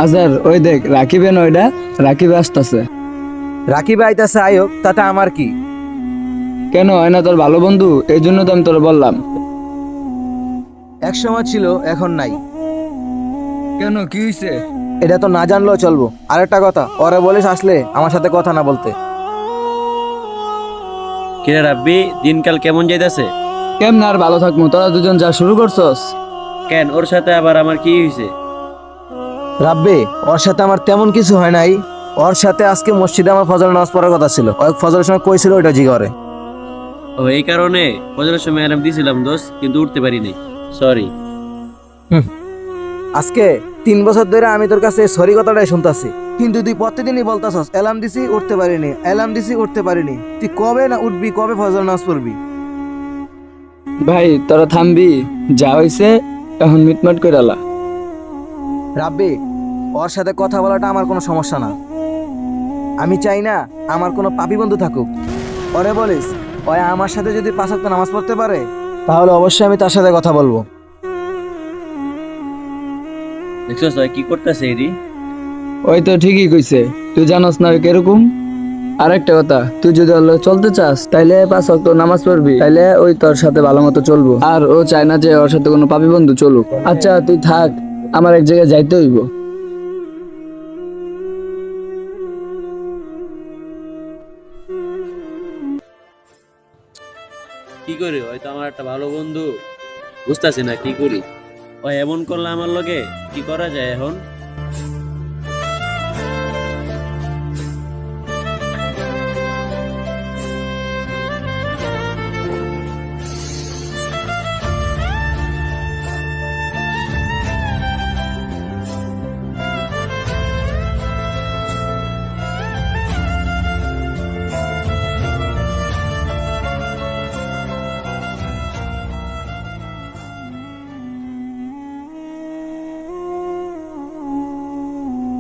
আজার ওই দেখ রাকিবে নয়ডা, রাকিবে আসতেছে। রাকিব আইতাছে আয়োগ, তাতে আমার কি? কেন হয় না তোর ভালো বন্ধু, এই জন্য তো আমি তোর বললাম। এক সময় ছিল, এখন নাই। কেন কি হয়েছে? এটা তো না জানলেও চলবো। আরেকটা কথা, ওরে বলিস আসলে আমার সাথে কথা না বলতে। কিরে রাব্বি, দিনকাল কেমন যাইতাছে? কেমন আর ভালো থাকবো, তোরা দুজন যা শুরু করছস। কেন ওর সাথে আবার আমার কি হয়েছে? রাব্বে, ওর সাথে আমার তেমন কিছু হয় নাই। ওর সাথে আজকে মসজিদে আমার ফজর নামাজ পড়ার কথা ছিল। ওই ফজরের সময় কইছিল ওইটা জিগরে। ও এই কারণে ফজরের সময় অ্যালার্ম দিয়েছিলাম দোস্ত, কিন্তু উঠতে পারিনি, সরি। আজকে 3 বছর ধরে আমি তোর কাছে সরি কথাটাই শুনতাছি, কিন্তু তুই প্রতিদিনই বলতাছস অ্যালার্ম দিছি উঠতে পারিনি, অ্যালার্ম দিছি উঠতে পারিনি। তুই কবে না উঠবি, কবে ফজর নামাজ পড়বি? ভাই তোরা থামবি, যা হইছে এখন মিটমাট করে আলা। রাব্বি, ওর সাথে কথা বলাটা আমার কোনো সমস্যা না। আমি চাই না আমার কোনো পাপী বন্ধু থাকুক। ওরে বলিস ওই আমার সাথে যদি 5 ওয়াক্ত নামাজ পড়তে পারে, তাহলে অবশ্যই আমি তার সাথে কথা বলবো। দেখছস ওই কি করতেছে এরি? ওই তো ঠিকই কইছে, তুই জানোস না ওই কিরকম। আর একটা কথা, তুই যদি ওর লগে চলতে চাস তাইলে 5 ওয়াক্ত নামাজ পড়বি, তাইলে ওই তোর সাথে ভালো মতো চলবো। আর ও চায় না যে ওর সাথে কোনো পাপী বন্ধু চলুক। আচ্ছা তুই থাক, আমার এক জায়গায় যাইতে হইব। কি করি, হয়তো আমার একটা ভালো বন্ধু, বুঝতেছি না কি করি। ও এমন করলে আমার লগে, কি করা যায় এখন?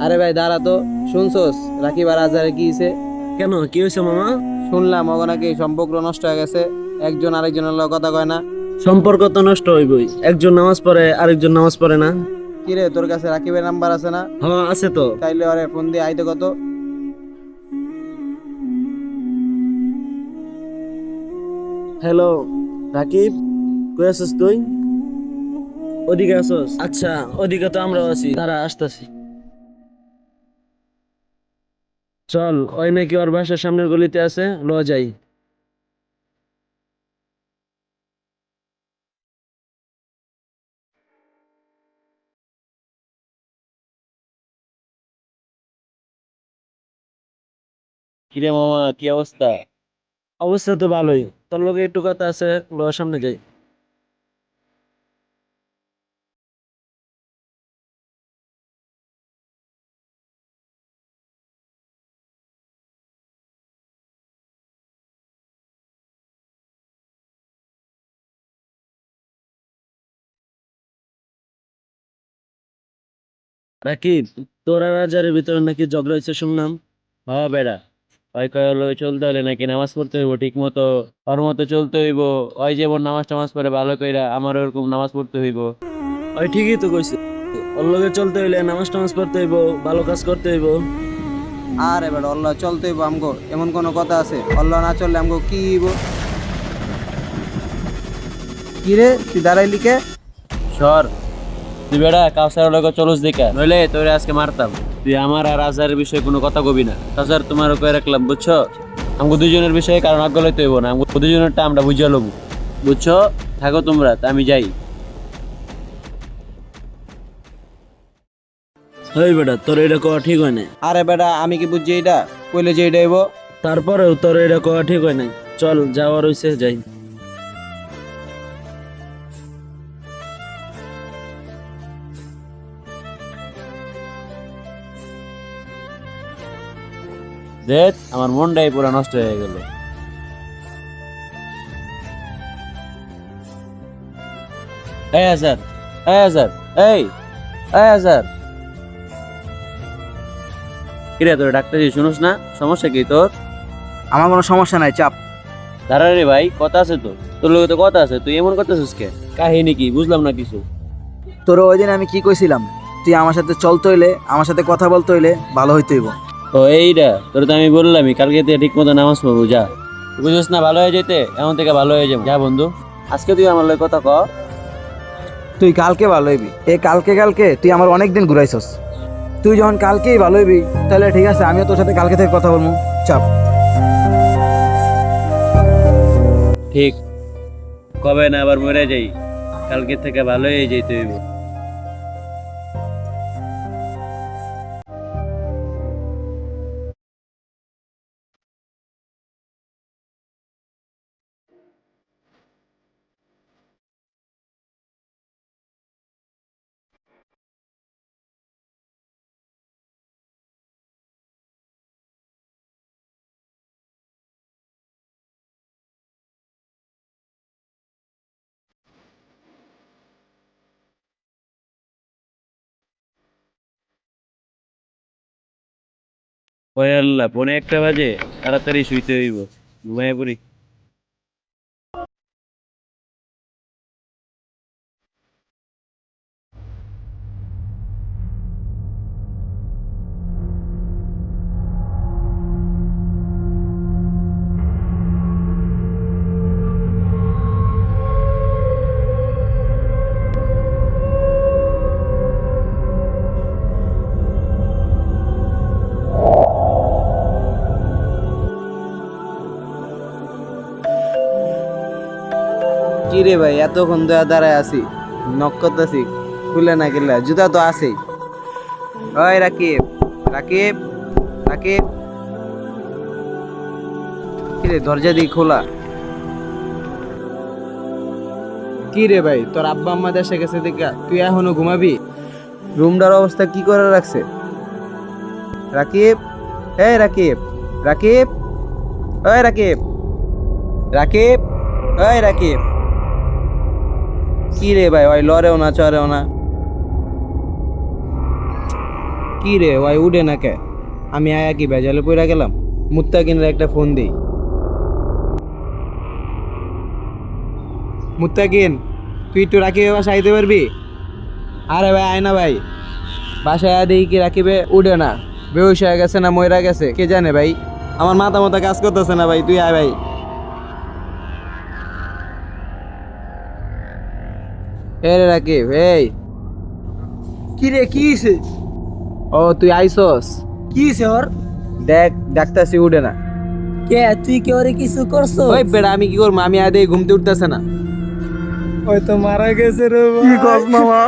আরে ভাই দাঁড়া তো, শুনছস রাকিব আর আজহারে কি হইছে? কেন কি হয়েছে মামা? শুনলাম ওগো নাকি সম্পর্ক নষ্ট হয়ে গেছে, একজন আরেকজনের লগে কথা কয় না। সম্পর্ক তো নষ্ট হইবই, একজন নামাজ পড়ে আরেকজন নামাজ পড়ে না। কিরে তোর কাছে রাকিবের নাম্বার আছে না? হ্যাঁ আছে তো। তাইলে ওরে ফোন দিয়ে আইতে কত। হ্যালো রাকিব, কই আছিস তুই? ওদিকে আছস? আচ্ছা ওদিকে তো আমরাও আছি, তারা আসতেছি। চল, ওই নাকি ওর বাসার সামনের গলিতে আছে, ল যাই। কিরে মামা, কি অবস্থা? অবস্থা তো ভালোই, তোর লগে একটু কথা আছে, ল সামনে যাই। রাকিব, তোর আর রাজারের ভিতরে নাকি ঝগড়া হয়েছে শুনলাম। হ্যাঁ বেড়া, ওই কয় হলো চলতে হলে নাকি নামাজ পড়তে হইব ঠিক মতো, ওর মতো চলতে হইব। ওই যেমন নামাজ টামাজ পড়ে ভালো কইরা, আমার ওরকম নামাজ পড়তে হইব। ওই ঠিকই তো কইছে, ওর লগে চলতে হইলে নামাজ টামাজ পড়তে হইব, ভালো কাজ করতে হইব। আর এবার আল্লাহ চলতে হইব আমগো, এমন কোনো কথা আছে? আল্লাহ না চললে আমগো কি হইব? কিরে তুই দাঁড়াইলি কে? সর, তুই বেড়া কাউসার লগে চলস দেখা, নইলে তোরে আজকে মারতাম। তুই আমার আর আজহারের বিষয়ে কোনো কথা কবি না। তাছাড়া তোমারও কয়ে রাখলাম, বুঝছো? আমগো দুজনের বিষয়ে কারণ আগ্রহ হইব না, আমগো দুজনেরটা আমরা বুঝিয়া লব, বুঝছো? থাকো তোমরা, তা আমি যাই। হই বেটা, তোর এটা কওয়া ঠিক হয় না। আরে বেটা আমি কি বুঝছি এটা? কইলে যে এটা হইব। তারপরেও তোর এটা কওয়া ঠিক হয় নাই। চল, যাওয়ার হইছে যাই। দেখ আমার মনটাই পুরো নষ্ট হয়ে গেল। এই আজার, এই আজার, এই এই আজার, কিরে তোর ডাক্তার শুনোস না? সমস্যা কি তোর? আমার কোনো সমস্যা নাই, চাপ। দাঁড়া রে ভাই, কথা আছে তো, তোর লোক তো কথা আছে, তুই এমন করতেছিস কে? কাহিনী কি বুঝলাম না কিছু। তোর ওই দিন আমি কি কইছিলাম? তুই আমার সাথে চলতে হইলে আমার সাথে কথা বলতে হইলে ভালো হইতে হইব। ও এইটা তোর তো আমি বললামই কালকে থেকে ঠিক মতো নামাজ পড়বো যা। বুঝিস না ভালো হয়ে যেতে এমন থেকে ভালো হয়ে যাবো যা বন্ধু। আজকে তুই আমার লগে কথা ক। তুই কালকে ভালো হইবি, এই কালকে কালকে তুই আমার অনেক দিন ঘুরাইছস। তুই যখন কালকেই ভালো হইবি তাহলে ঠিক আছে, আমিও তোর সাথে কালকে থেকে কথা বলবো। চাপ। ঠিক কবে না আবার মরে যাই, কালকে থেকে ভালো হয়ে যেতে হইব। ওই আল্লাহ 1:45 বাজে, তাড়াতাড়ি শুইতে হইব, ঘুমায় পড়ি। কি রে ভাই, এতক্ষণ ধরে দাঁড়ায় আছি, নক করতেছি, খুলে না গেলে জুতা তো আছেই। ওই রাকিব, রাকিব, রাকিব, কি রে দরজা দিয়ে খোলা। কি রে ভাই, তোর আব্বা আম্মা দেশে গেছে দেখা তুই এখনো ঘুমাবি? রুমটার অবস্থা কি করে রাখছে? রাকিব, এই রাকিব, রাকিব, ওই রাকিব, রাকিব, ওই রাকিব। কি রে ভাই, ওই লড়েও না চড়েও না। কি রে ওই উঠে না কে? আমি আয়া কি ভেজালে পড়া গেলাম? মুত্তাকিনের একটা ফোন দিই। মুত্তাকিন, তুই একটু রাকিবের বাসায় আইতে পারবি? আরে ভাই আয় না ভাই, বাসায় আয় দেখি কি রাকিবে উঠে না, বেহুশ হয়ে গেছে না মইরা গেছে কে জানে ভাই। আমার মাথা মাথা কাজ করতেছে না ভাই, তুই আয় ভাই। এ রে রাকিব, এই কি রে, কি হইছে? ও তুই আইসস? কি হইছে ওর? দেখ ডাক্তারছি উঠে না। কে তুই কি ওরে কিছু করছো? ওই বেড়া আমি কি করবো, আমি আদে ঘুমতে উঠতেছে না। ওই তো মারা গেছে রে ভাই। কি কস মামা?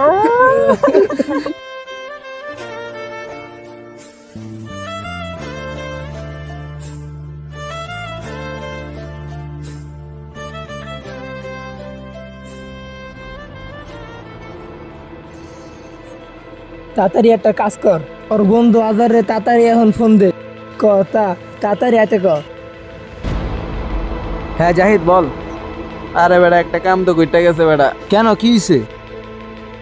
তাড়াতাড়ি একটা কাজ কর, ওর বন্ধু আজারে তাড়াতাড়ি এখন ফোন দে। কথা তাড়াতাড়ি আতে ক। হ্যাঁ জাহিদ বল। আরে বেড়া একটা কাম তো কইটা গেছে বেড়া। কেন, কি হয়েছে?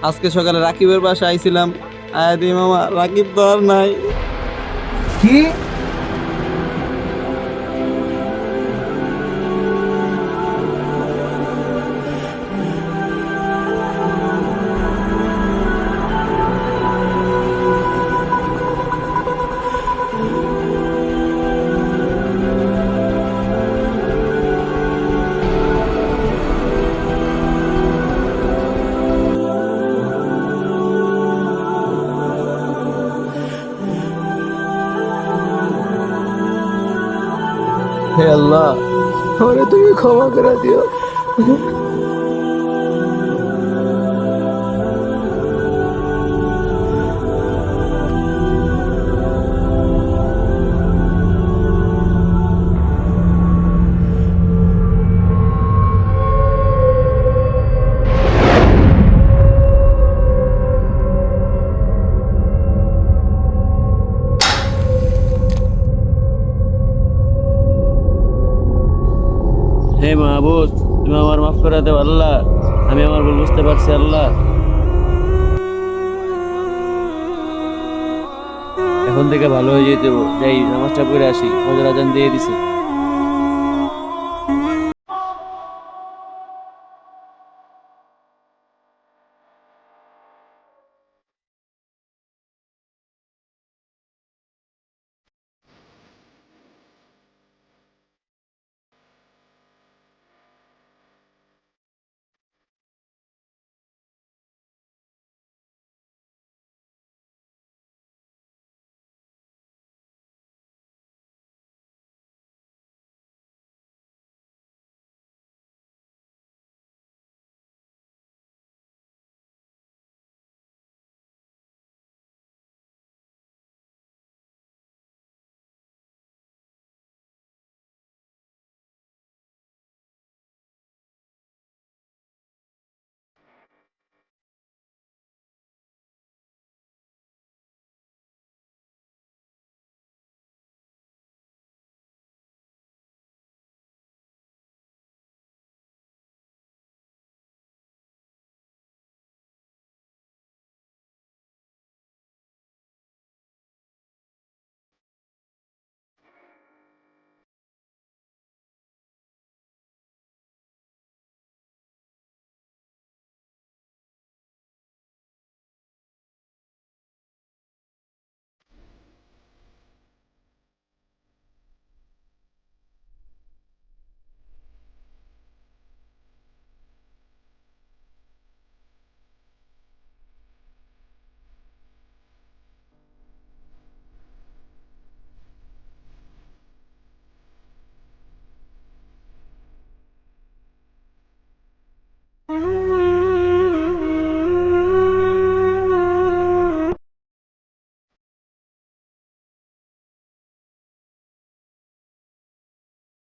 আজকে সকালে রাকিবের বাসায় আইছিলাম, আয়া দি মামা রাকিব তো আর নাই। কি? হে আল্লাহ, আমারে তুমি ক্ষমা করে দিও। হে মাহবুব, তুমি আমার মাফ করে দাও আল্লাহ, আমি আমার ভুল বুঝতে পারছি আল্লাহ। এখন থেকে ভালো হয়ে যেতে হইব। যাই নামাজটা পড়ে আসি, ফজর আজান দিয়ে দিছে।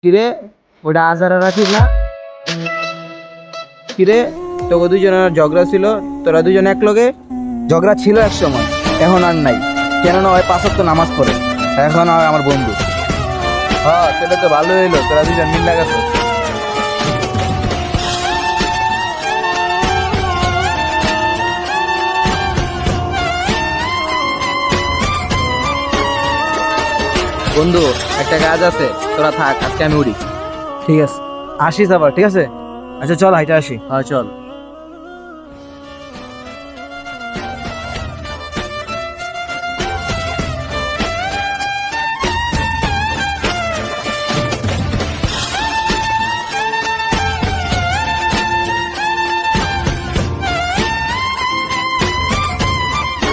কিরে ওটা আজারা রাখিস না? কিরে তোকে দুজনের ঝগড়া ছিল, তোরা দুজন এক লগে? ঝগড়া ছিল এক সময়, এখন আর নাই। কেননা ওই 5 ওয়াক্ত নামাজ পড়ে, এখন আর আমার বন্ধু। হ্যাঁ তাহলে তো ভালো হইলো, তোরা দুজন মিল লাগাছে। বন্ধু একটা কাজ আছে, তোরা থাক, আজকে আমি উড়ি। ঠিক আছে, আসিস আবার, ঠিক আছে? আচ্ছা চল, হাইটা আসি। হ্যাঁ চল।